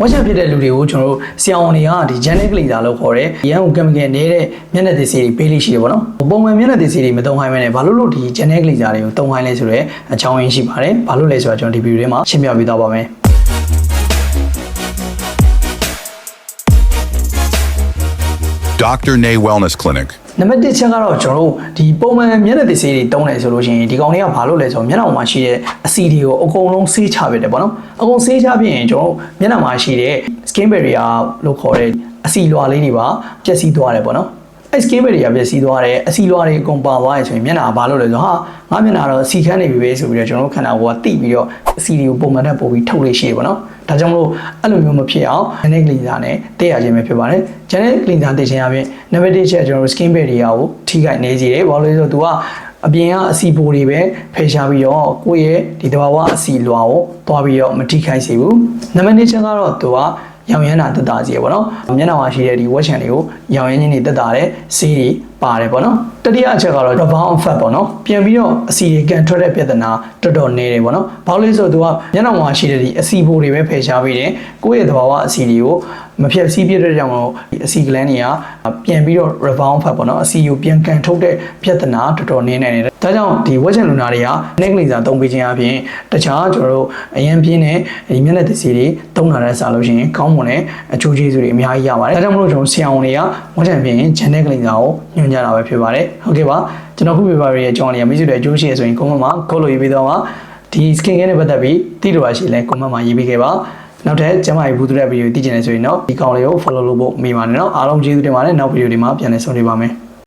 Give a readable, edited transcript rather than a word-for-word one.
ဝက်ချက်ဖြစ်တဲ့လူတွေကိုကျွန်တော်တို့ဆရာဝန်တွေကဒီ genetic cleanser လို့ခေါ်တယ်။ရန်ကုန် chemical နေတဲ့မျက်နှာသစ်ဆေးတွေပေးလို့ရှိတယ်ပေါ့နော်။ပုံမှန်မျက်နှာသစ်ဆေးတွေမသုံးခိုင်းမဲနဲ့ဘာလို့ဒီ genetic cleanser တွေကိုသုံးခိုင်းလဲဆိုတော့အကြောင်းရင်းရှိပါတယ်။ဘာလို့လဲဆိုတော့ကျွန်တော်ဒီဗီဒီယိုထဲမှာရှင်းပြပေးသွားပါမယ်။ Dr. Nay Wellness Clinic နံပါတ်1ချက်ကတော့ကျွန်တော်တို့ဒီပုံမှန်မျက်နှာသစ်ဆေးတွေတုံးတယ်ဆိုလို့ရှိရင်ဒီကောင်တွေကဘာလို့လဲဆိုတော့မျက်နှာမှာရှိတဲ့အဆီတွေကိုအကုန်လုံးဆေးချပစ်တယ်ပေါ့နော်အကုန်ဆေးချပြီးရင်ကျွန်တော်တို့မျက်နှာမှာရှိတဲ့ skin barrier လို့ခေါ်တဲ့အဆီလွှာလေးတွေပါပျက်စီးသွားတယ်ပေါ့နော်အဲ skin barrier ပျက်စီးသွားတယ်အဆီလွှာတွေအကုန်ပါသွားရဆိုရင်မျက်နှာကဘာလို့လဲဆိုတော့ဟာငါမျက်နှာတော့အဆီခန်းနေပြီပဲဆိုပြီးတော့ကျွန်တော်တို့ခန္ဓာကိုယ်ကတိပြီးတော့အဆီတွေကိုပုံမှန်တက်ပို့ပြီးထုတ်လို့ရှိရပေါ့နော်ဒါကြောင့်မလို့အဲ့လိုမျိုးမဖြစ်အောင် genetic cleanser နဲ့တည့်ရခြင်းပဲဖြစ်ပါတယ် genetic cleanser တည့်ခြင်းအပြင် နံပါတ်1ချက်ကျွန်တော်တို့ skin barrier ကိုထိခိုက်နေစေတယ်ဘာလို့လဲဆိုတော့ तू ကအပြင်ကအဆီပိုတွေပဲဖယ်ရှားပြီးတော့ကိုယ့်ရဲ့ဒီတဘာဝအဆီလွှာကိုသွားပြီးတော့မထိခိုက်စေဘူးနံပါတ်2ချက်ကတော့ तू ကရောင်ရမ်းတာတက်တာစီရပေါ့နော်မျက်နှာမှာရှိတဲ့ဒီဝက်ချန်တွေကိုရောင်ရမ်းခြင်းတွေတက်တာတဲ့ဆေးတွေပါတယ်ပေါ့နော်တတိယအချက်ကတော့ rebound effect ပေါ့နော်ပြန်ပြီးတော့အဆီတွေကန်ထွက်တဲ့ပြဿနာတော်တော်နေတယ်ပေါ့နော်ဘာလို့လဲဆိုတော့ तू ကမျက်နှာမှာရှိတဲ့ဒီအဆီပိုတွေပဲဖယ်ရှားပြီးတယ်ကိုယ့်ရဲ့တဘာဝအဆီတွေကိုမဖြတ်စည်းပြတဲ့ကြောင့်ဒီအဆီဂလန်တွေကပြန်ပြီးတော့ rebound effect ပေါ့နော်အဆီကိုပြန်ကန်ထုတ်တဲ့ပြဿနာတော်တော်နေနိုင်တယ်ဒါကြောင့်ဒီဝက်ချန်လူနာတွေက genetic cleanser သုံးပေးခြင်းအပြင်တခြားကျွန်တော်တို့အရင်ပြင်းတဲ့ဒီမျက်နှာသစ်ဆေးတွေသုံးလာတဲ့စားလို့ရှိရင်ကောင်းမွန်တဲ့အကျိုးကျေးဇူးတွေအများကြီးရပါတယ်ဒါကြောင့်မလို့ကျွန်တော်ဆရာဝန်တွေကဝက်ချန်ပြင်း genetic cleanser ကိုညွှန်ကြားတာပဲဖြစ်ပါတယ်ဟုတ်ကဲ့ပါကျွန်တော်ခုပြပါရရဲ့အကြောင်းအရာမိတ်ဆွေတွေအကျိုးရှိရဆိုရင် comment မှာခေါ်လို့ရေးပေးတော့ပါဒီ skin care နဲ့ပတ်သက်ပြီးသိလို့ရရှိလဲ comment မှာရေးပေးခဲ့ပါနောက်ထပ်ကျမရဲ့ဘူးတူတဲ့ဗီဒီယိုသိချင်တယ်ဆိုရင်တော့ဒီကောင်လေးကို follow လုပ်ဖို့မိပါတယ်နော်အားလုံးကျေးဇူးတင်ပါတယ်နောက်ဗီဒီယိုဒီမှာပြန်လည်ဆုံတွေ့ပါမယ်